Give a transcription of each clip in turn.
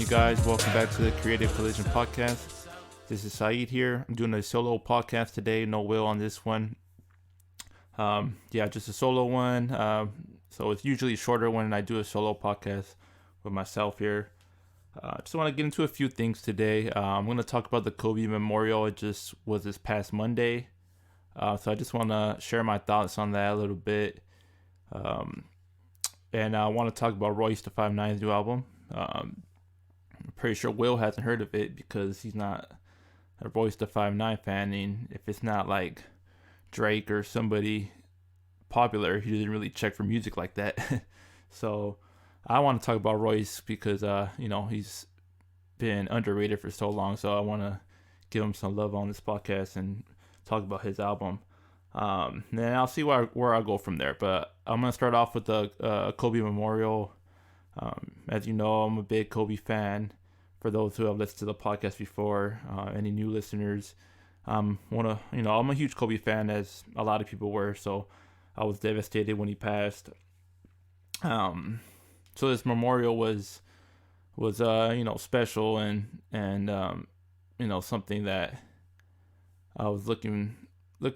you guys? Welcome back to the Creative Collision Podcast. This is Saeed here. I'm doing a solo podcast today. No Will on this one. Just a solo one. So it's usually shorter when I do a solo podcast with myself here. Just want to get into a few things today. I'm going to talk about the Gigi Memorial. It just was this past Monday. So I just want to share my thoughts on that a little bit. And I want to talk about Royce the 5'9's new album. I'm pretty sure Will hasn't heard of it because he's not a Royce the 5'9 fan. And if it's not like Drake or somebody popular, he doesn't really check for music like that. So I want to talk about Royce because, he's been underrated for so long. So I want to give him some love on this podcast and talk about his album. Then I'll see where I'll go from there. But I'm going to start off with the Gigi Memorial. As you know, I'm a big Gigi fan. For those who have listened to the podcast before, any new listeners, I'm a huge Gigi fan, as a lot of people were. So I was devastated when he passed. So this memorial was special and something that I was looking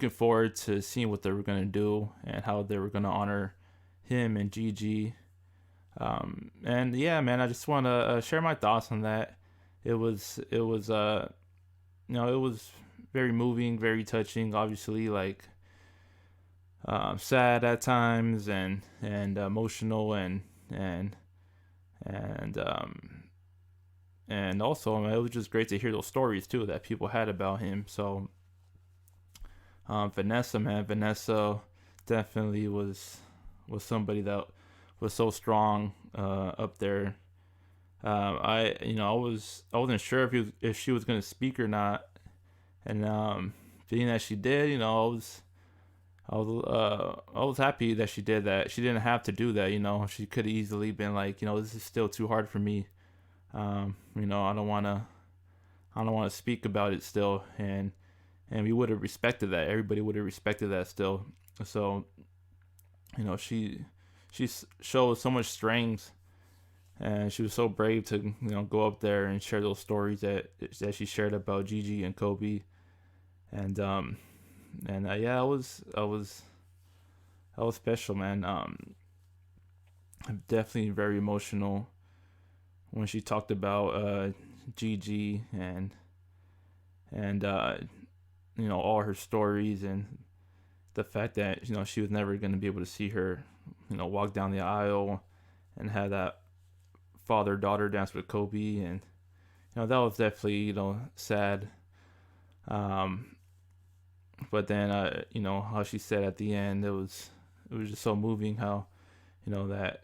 forward to seeing what they were going to do and how they were going to honor him and Gigi. I just want to share my thoughts on that. It was very moving, very touching, obviously, like sad at times and emotional and also it was just great to hear those stories too that people had about him. So Vanessa definitely was somebody that was so strong up there. I wasn't sure if she was gonna speak or not, and being that she did, I was happy that she did that. She didn't have to do that. She could have easily been like, this is still too hard for me. I don't want to speak about it still, and we would have respected that. Everybody would have respected that still. So, she showed so much strength, and she was so brave to go up there and share those stories that she shared about Gigi and Gigi, and it was special, man. I'm definitely very emotional when she talked about Gigi and all her stories and the fact that she was never going to be able to see her walk down the aisle and have that father-daughter dance with Gigi, and that was definitely sad. But then how she said at the end, it was just so moving how that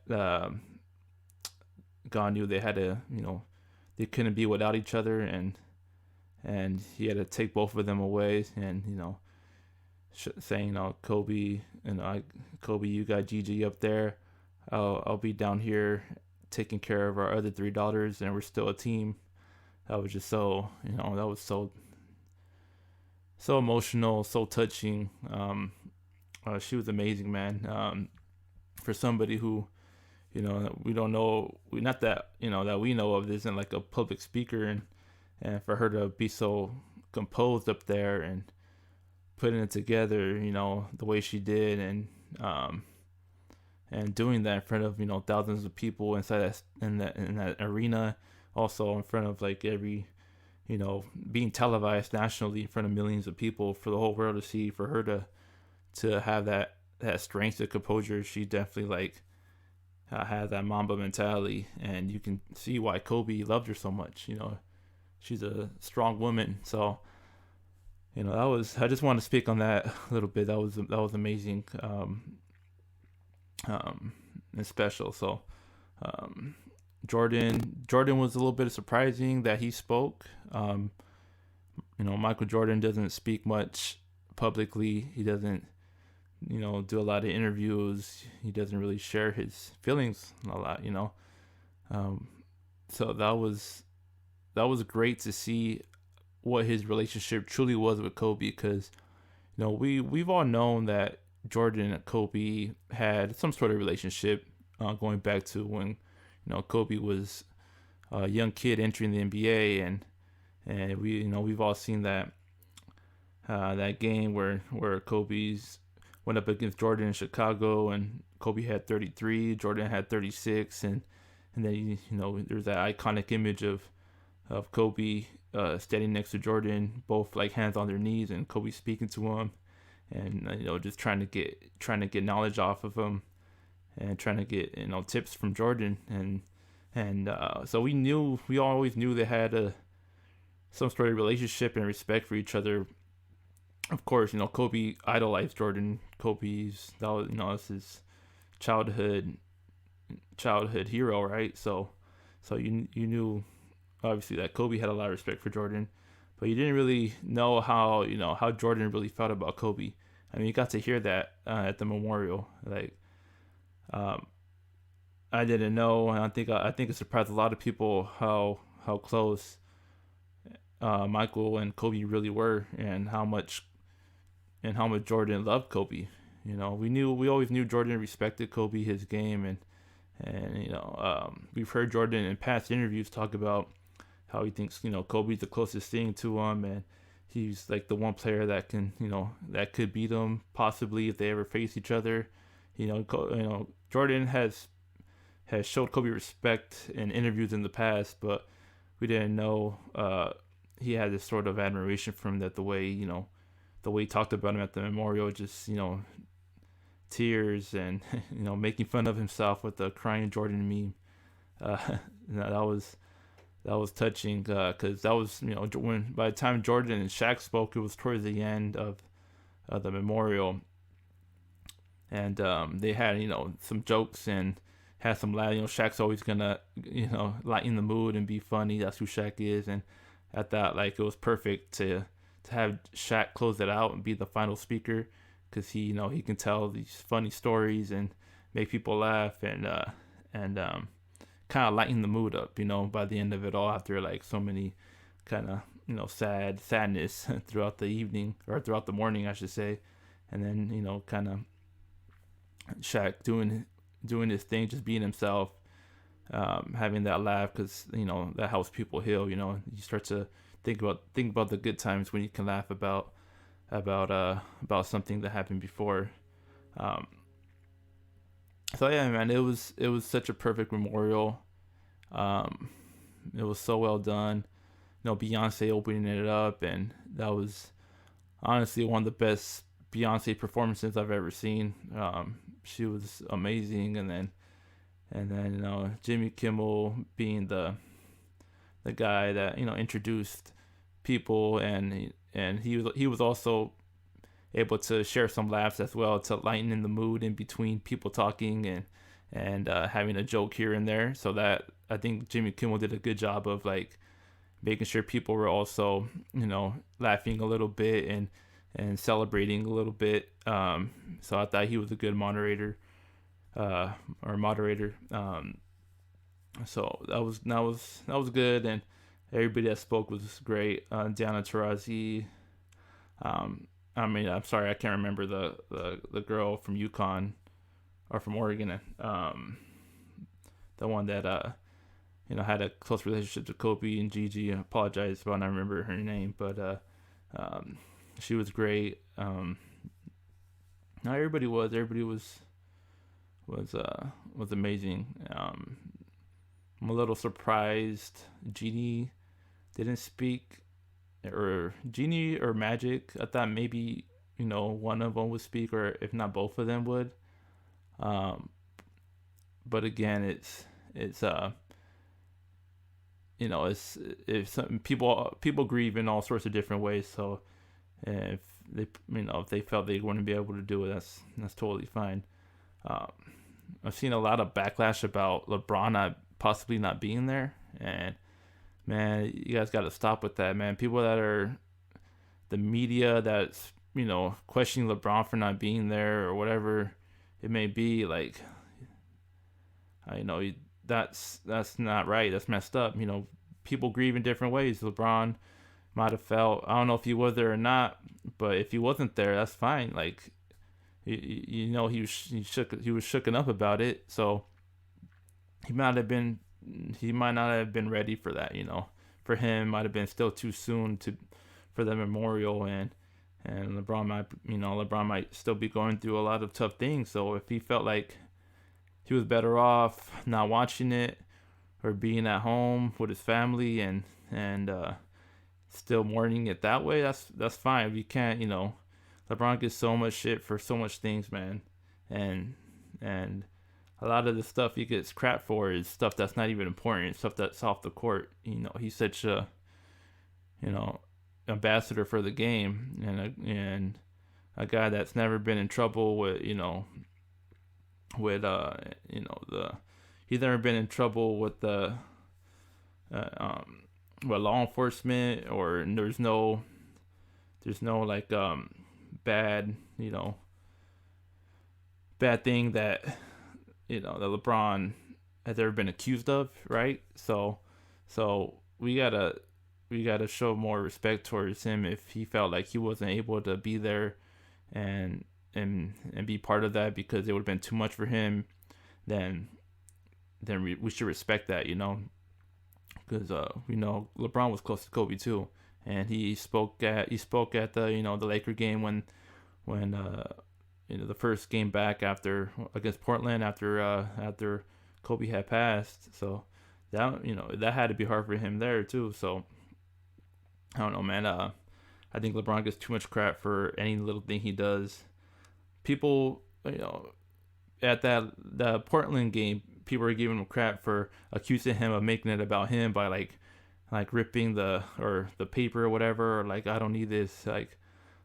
God knew they had to they couldn't be without each other, and he had to take both of them away, and saying Gigi, Gigi, you got Gigi up there, I'll be down here taking care of our other three daughters, and we're still a team. That was just so that was so emotional, so touching. She was amazing, man. For somebody who we don't know, not that that we know of, isn't like a public speaker, and for her to be so composed up there and putting it together, the way she did, and doing that in front of thousands of people inside that arena, also in front of like every being televised nationally in front of millions of people for the whole world to see, for her to have that strength and composure. She definitely had that Mamba mentality, and you can see why Gigi loved her so much. She's a strong woman. So I just want to speak on that a little bit. That was amazing, and special. So Jordan was a little bit surprising that he spoke. Michael Jordan doesn't speak much publicly. He doesn't do a lot of interviews. He doesn't really share his feelings a lot. So that was great to see what his relationship truly was with Gigi, because we've all known that Jordan and Gigi had some sort of relationship going back to when Gigi was a young kid entering the NBA, and we've all seen that game where Kobe's went up against Jordan in Chicago, and Kobe had 33, Jordan had 36, and then there's that iconic image of Kobe standing next to Jordan, both like hands on their knees, and Kobe speaking to him, and just trying to get knowledge off of him, and trying to get tips from Jordan, and so we always knew they had some sort of relationship and respect for each other. Of course, Kobe idolized Jordan. That's his childhood hero, right? So you knew obviously that Kobe had a lot of respect for Jordan, but you didn't really know how Jordan really felt about Kobe. I mean, you got to hear that at the memorial. Like, I didn't know, and I think it surprised a lot of people how close Michael and Kobe really were, and how much Jordan loved Kobe. We always knew Jordan respected Kobe, his game, and we've heard Jordan in past interviews talk about how he thinks Kobe's the closest thing to him, and he's like the one player that can that could beat him possibly if they ever face each other. Jordan has showed Kobe respect in interviews in the past, but we didn't know he had this sort of admiration for him, that the way he talked about him at the memorial, just tears and making fun of himself with the crying Jordan meme. That was touching, because that was when by the time Jordan and Shaq spoke, it was towards the end of the memorial, and they had some jokes and had some laugh. Shaq's always gonna lighten the mood and be funny. That's who Shaq is, and I thought like it was perfect to have Shaq close it out and be the final speaker, because he can tell these funny stories and make people laugh, and kind of lighten the mood up, by the end of it all, after like so many kind of sadness throughout the evening, or throughout the morning I should say. And then kind of Shaq doing his thing, just being himself, having that laugh, because that helps people heal. You start to think about the good times when you can laugh about something that happened before. So yeah, man, it was such a perfect memorial. It was so well done. Beyonce opening it up, and that was honestly one of the best Beyonce performances I've ever seen. She was amazing, and then Jimmy Kimmel being the guy that introduced people, and he was also able to share some laughs as well, to lighten the mood in between people talking, and having a joke here and there. So that, I think Jimmy Kimmel did a good job of like making sure people were also laughing a little bit and celebrating a little bit. So I thought he was a good moderator. So that was good, and everybody that spoke was great. Diana Taurasi. I'm sorry, I can't remember the girl from UConn or from Oregon. The one that had a close relationship to Kobe and Gigi. I apologize if I don't remember her name, but she was great. No, everybody was amazing. I'm a little surprised Genie didn't speak, or Genie or Magic. I thought maybe one of them would speak, or if not both of them would. But again, it's some people grieve in all sorts of different ways. So if they felt they wouldn't be able to do it, that's totally fine. I've seen a lot of backlash about LeBron possibly not being there, and man, you guys got to stop with that, man. People that are the media that's questioning LeBron for not being there or whatever it may be, like, that's not right. That's messed up. People grieve in different ways. LeBron might have felt, I don't know if he was there or not, but if he wasn't there, that's fine. Like, he was shooken up about it, so he might have been he might not have been ready for that. For him, might have been still too soon for the memorial, and LeBron might still be going through a lot of tough things. So if he felt like he was better off not watching it or being at home with his family and still mourning it that way, that's fine. We can't, LeBron gets so much shit for so much things, man, and a lot of the stuff he gets crap for is stuff that's not even important, stuff that's off the court. He's such a, ambassador for the game, and a guy that's never been in trouble with he's never been in trouble with the with law enforcement, or there's no like bad bad thing that that LeBron has ever been accused of, right? So we gotta show more respect towards him if he felt like he wasn't able to be there and be part of that because it would have been too much for him. Then we should respect that, because we know LeBron was close to Kobe too, and he spoke at the the Laker game when the first game back against Portland after Kobe had passed. So that that had to be hard for him there too. So I don't know, man. I think LeBron gets too much crap for any little thing he does. People, at the Portland game, people were giving him crap for accusing him of making it about him by like ripping the paper or whatever, or like, I don't need this, like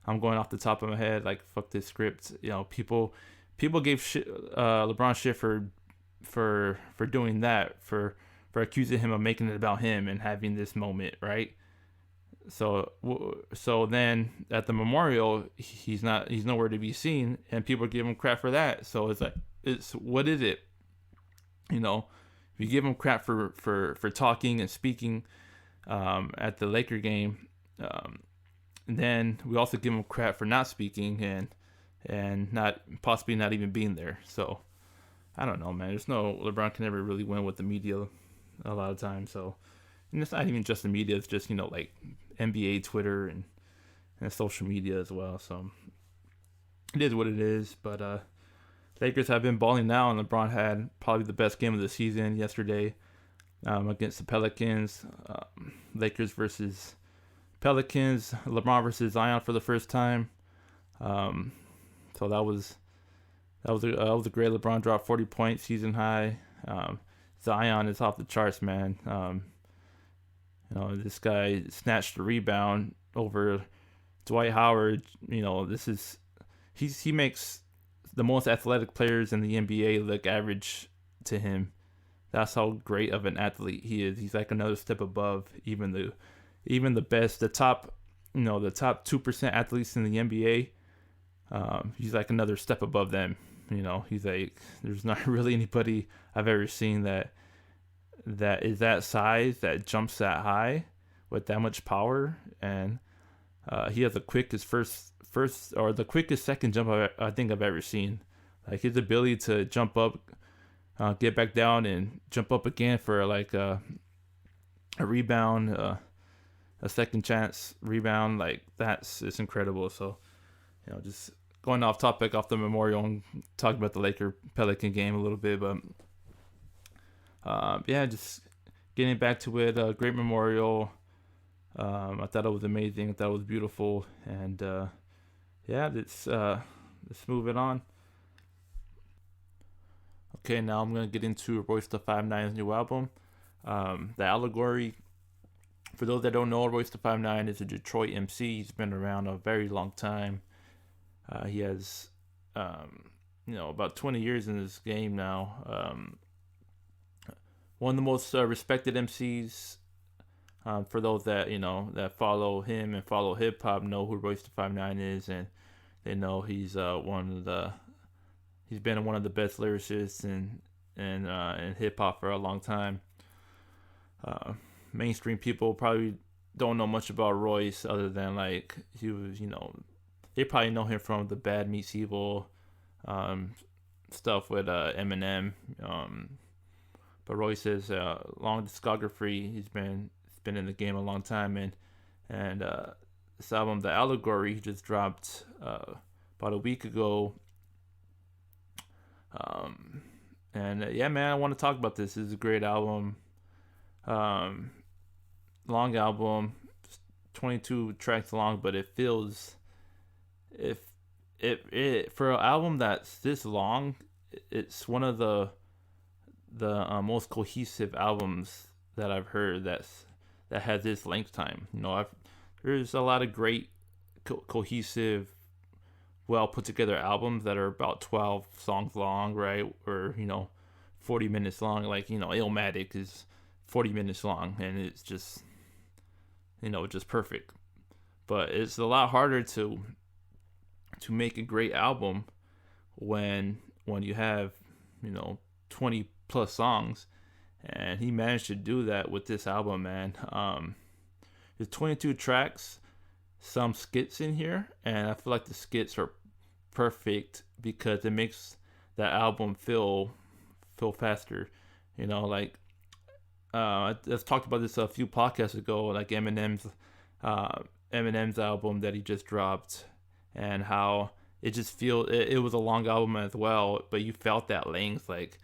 I'm going off the top of my head, like fuck this script. People gave LeBron shit for doing that, for accusing him of making it about him and having this moment, right? So then at the memorial, he's nowhere to be seen, and people give him crap for that. So it's like, what is it? If you give him crap for talking and speaking at the Laker game, then we also give him crap for not speaking and not even being there. So I don't know, man. There's no LeBron can never really win with the media a lot of times. So, and it's not even just the media. It's just like NBA Twitter and social media as well. So it is what it is. But Lakers have been balling now, and LeBron had probably the best game of the season yesterday against the Pelicans. Lakers versus Pelicans. LeBron versus Zion for the first time. So that was a great. LeBron dropped 40 points, season high. Zion is off the charts, man. This guy snatched the rebound over Dwight Howard. He makes the most athletic players in the NBA look average to him. That's how great of an athlete he is. He's like another step above even the best, the top 2% athletes in the NBA. He's like another step above them. He's like, there's not really anybody I've ever seen that is that size, that jumps that high with that much power, and he has the quickest the quickest second jump I think I've ever seen. Like his ability to jump up, get back down, and jump up again for like a rebound, a second chance rebound, like it's incredible. So just going off topic, off the memorial, and talking about the Laker Pelican game a little bit, but just getting back to it. Great memorial. I thought it was amazing. I thought it was beautiful, and let's move it on. Okay, now I'm gonna get into Royce the 5'9's new album, the Allegory. For those that don't know, Royce the 5'9 is a Detroit MC. He's been around a very long time. He has, about 20 years in this game now. One of the most respected MCs. For those that that follow him and follow hip hop, know who Royce the 5'9 is, and they know he's he's been one of the best lyricists in hip hop for a long time. Mainstream people probably don't know much about Royce other than like he was, they probably know him from the Bad Meets Evil stuff with Eminem. but Royce has long discography. He's been in the game a long time, and this album, the Allegory, he just dropped about a week ago. And yeah, man, I want to talk about this. This is a great album. Long album, 22 tracks long, but it feels, if it for an album that's this long, it's one of the most cohesive albums that I've heard that has this length time. There's a lot of great cohesive, well put together albums that are about 12 songs long, right? Or 40 minutes long. Like Illmatic is 40 minutes long, and it's just just perfect. But it's a lot harder to make a great album when you have 20 plus songs, and he managed to do that with this album, man. There's 22 tracks, some skits in here, and I feel like the skits are perfect because it makes that album feel faster. I've talked about this a few podcasts ago, like Eminem's album that he just dropped, and how it just it was a long album as well, but you felt that length, like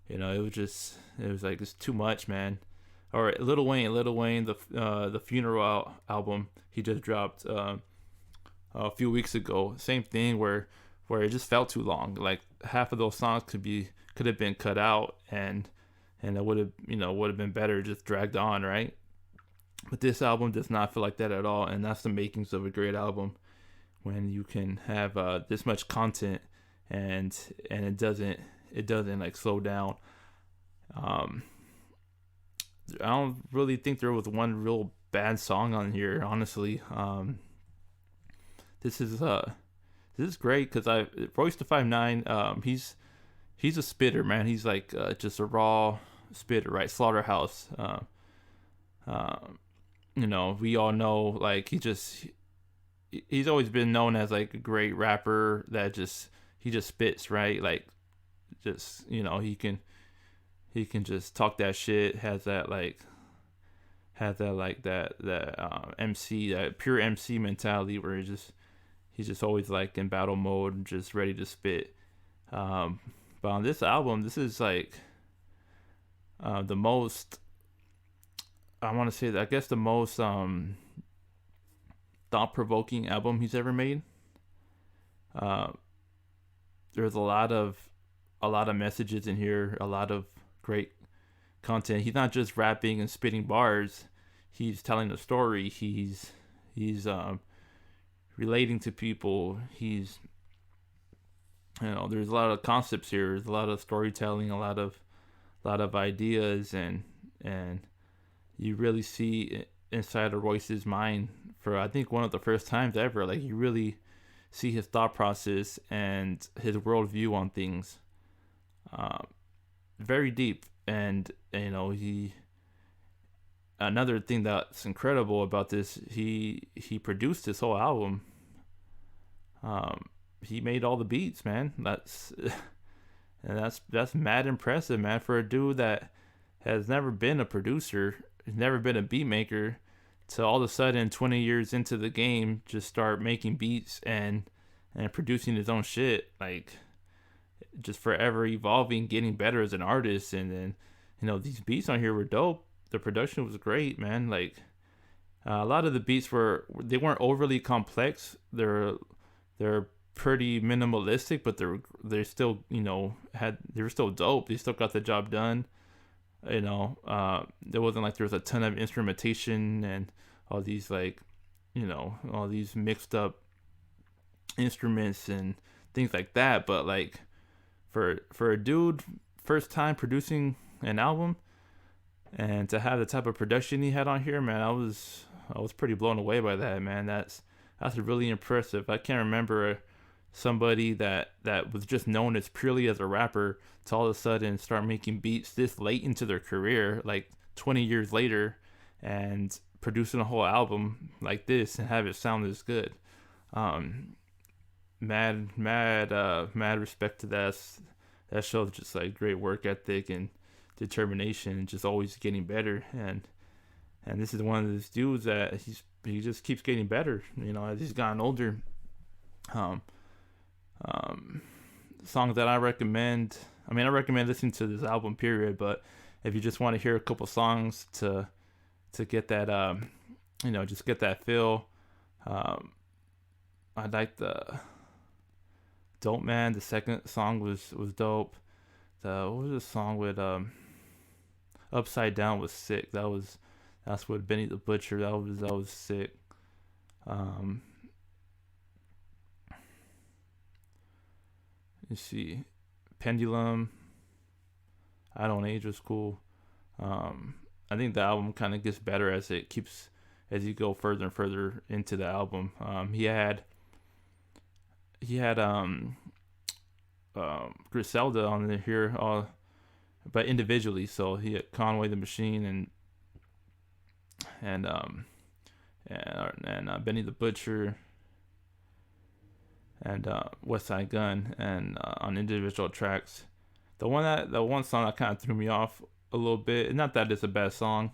it was like it's too much, man. Or Lil Wayne, the Funeral album he just dropped a few weeks ago. Same thing where it just felt too long. Like half of those songs could have been cut out, and it would have been better just dragged on, right? But this album does not feel like that at all, and that's the makings of a great album, when you can have this much content and it doesn't like slow down. I don't really think there was one real bad song on here, honestly. This is great because Royce the 5'9", he's a spitter, man. He's like just a raw spitter, right? Slaughterhouse. We all know, like, he's always been known as like a great rapper that he just spits, right? Like, he can just talk that shit, has that MC, that pure MC mentality where he's just always like in battle mode, just ready to spit. But on this album, this is like the most, I want to say that, I guess the most thought-provoking album he's ever made. There's a lot of messages in here, a lot of great content. He's not just rapping and spitting bars, he's telling a story. He's relating to people. He's there's a lot of concepts here. There's a lot of storytelling, a lot of ideas, and you really see inside of Royce's mind for, I think, one of the first times ever. Like, you really see his thought process and his worldview on things. Very deep. And another thing that's incredible about this, he produced this whole album. He made all the beats, man. That's mad impressive, man, for a dude that has never been a producer, has never been a beat maker, to all of a sudden 20 years into the game just start making beats and producing his own shit. Like, just forever evolving, getting better as an artist. And then these beats on here were dope. The production was great, man. Like, a lot of the beats they weren't overly complex. They're pretty minimalistic, but they're still they were still dope. They still got the job done. There wasn't like there was a ton of instrumentation and all these all these mixed up instruments and things like that. But like, for a dude first time producing an album, and to have the type of production he had on here, man, I was pretty blown away by that, man. That's really impressive. I can't remember somebody that was just known as purely as a rapper to all of a sudden start making beats this late into their career, like 20 years later, and producing a whole album like this and have it sound this good. Mad respect to that. That shows just like great work ethic and determination, and just always getting better. And this is one of those dudes that he just keeps getting better. As he's gotten older. Um, Songs that I recommend. I mean, I recommend listening to this album, period. But if you just want to hear a couple songs to get that, just get that feel. I like the Dope Man. The second song was dope. What was the song with Upside Down was sick. That's with Benny the Butcher. That was sick. You see, Pendulum. I Don't Age was cool. I think the album kind of gets better as you go further and further into the album. He had Griselda on here, but individually. So he had Conway the Machine and Benny the Butcher and West Side Gun, and on individual tracks. The one song that kind of threw me off a little bit. Not that it's a bad song,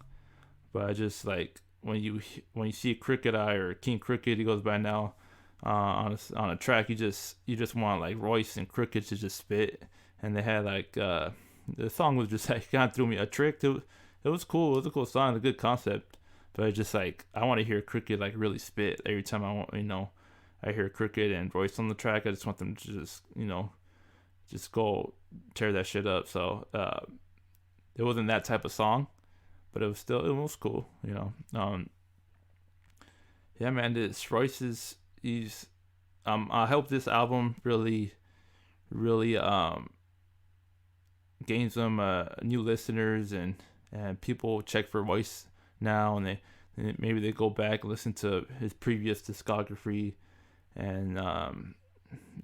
but I just like when you see Crooked I or King Crooked, he goes by now, on a track, you just want like Royce and Crooked to just spit, and they had like the song was just like kind of threw me a trick. It was cool. It was a cool song, a good concept, but it's just like I want to hear Crooked like really spit every time I hear Crooked and Royce on the track. I just want them to just go tear that shit up. So it wasn't that type of song, but it was cool. Yeah, man. This Royce I hope this album really gains some new listeners, and people check for Royce now, and maybe they go back and listen to his previous discography and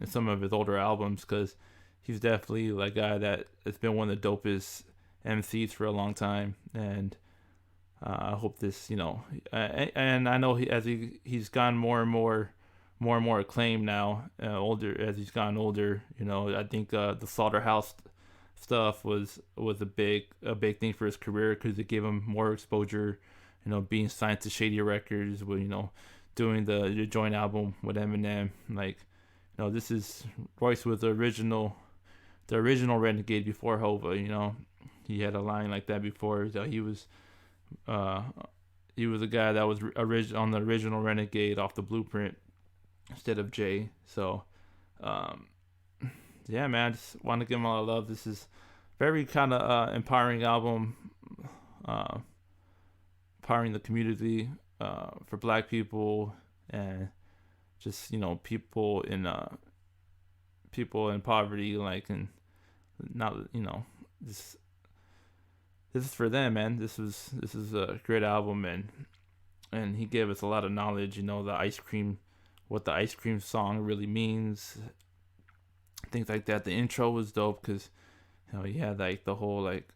some of his older albums, because he's definitely like a guy that has been one of the dopest MCs for a long time. And I hope this, and I know he's gotten more and more acclaim now, older as he's gotten older. I think the Slaughterhouse stuff was a big thing for his career, because it gave him more exposure. Being signed to Shady Records, with doing the joint album with Eminem. Like, this is Royce was the original Renegade before Hova. He had a line like that before. So he was a guy that was on the original Renegade off the Blueprint instead of Jay. So yeah, man, I just want to give him a lot of love. This is very kind of empowering album, empowering the community, for Black people, and just people in poverty, like, and not this is for them, man. This is a great album, and he gave us a lot of knowledge. What the ice cream song really means, things like that. The intro was dope, because he had like the whole like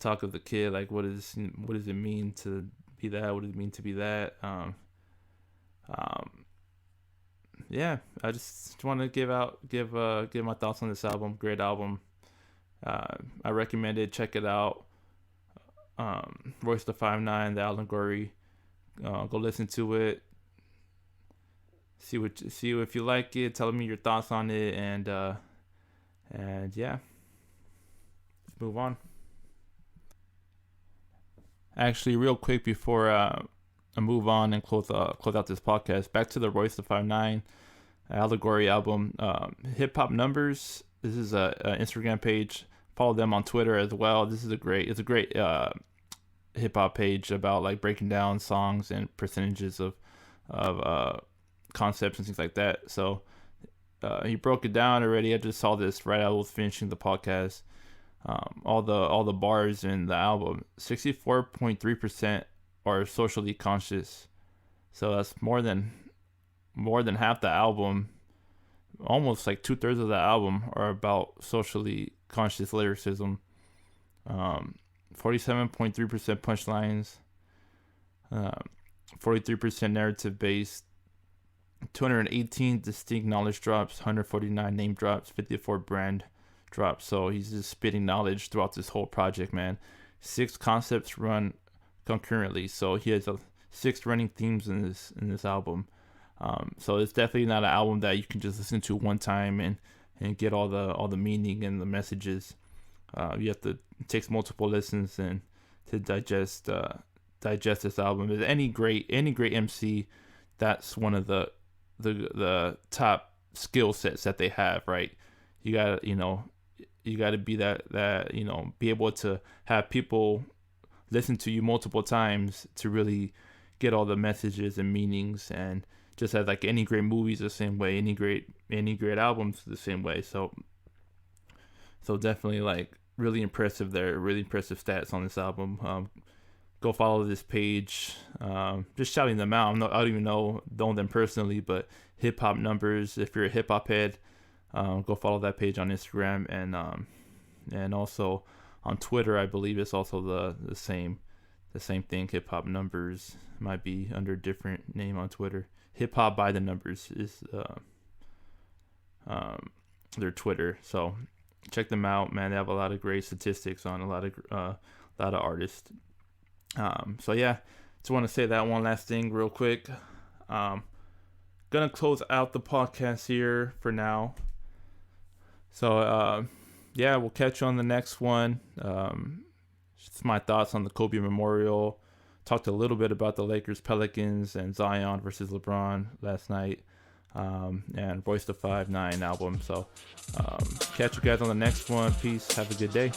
talk of the kid, like what does it mean to be that, what does it mean to be that. Yeah, I just want to give my thoughts on this album. Great album. I recommend it. Check it out. Royce the 5'9", the Allegory. Go listen to it. See if you like it. Tell me your thoughts on it, and yeah, let's move on. Actually, real quick before I move on and close out this podcast, back to the Royce the 5'9" Allegory album. Hip Hop Numbers. This is a Instagram page. Follow them on Twitter as well. It's a great hip hop page about like breaking down songs and percentages of concepts and things like that. So he broke it down already. I just saw this right as I was finishing the podcast. All the bars in the album, 64.3% are socially conscious. So that's more than half the album. Almost like 2/3 of the album are about socially conscious lyricism. 47.3% punchlines. 43% narrative based. 218 distinct knowledge drops. 149 name drops. 54 brand drop. So he's just spitting knowledge throughout this whole project, man. 6 concepts run concurrently, so he has 6 running themes in this album. So it's definitely not an album that you can just listen to one time and get all the meaning and the messages. You have to it takes multiple listens and to digest this album. As any great MC, that's one of the top skill sets that they have, right? You gotta be that be able to have people listen to you multiple times to really get all the messages and meanings, and just as like any great movies the same way, any great albums the same way. So definitely like really impressive there, really impressive stats on this album. Go follow this page. Just shouting them out. I don't even know them personally, but Hip Hop Numbers. If you're a hip hop head, go follow that page on Instagram, and also on Twitter. I believe it's also the same thing. Hip Hop Numbers might be under a different name on Twitter. Hip Hop by the Numbers is their Twitter. So check them out, man. They have a lot of great statistics on a lot of artists. So yeah, just want to say that one last thing real quick. Gonna close out the podcast here for now. So yeah, we'll catch you on the next one. Just my thoughts on the Kobe Memorial. Talked a little bit about the Lakers, Pelicans, and Zion versus LeBron last night. And Royce the 5'9" album. So catch you guys on the next one. Peace. Have a good day.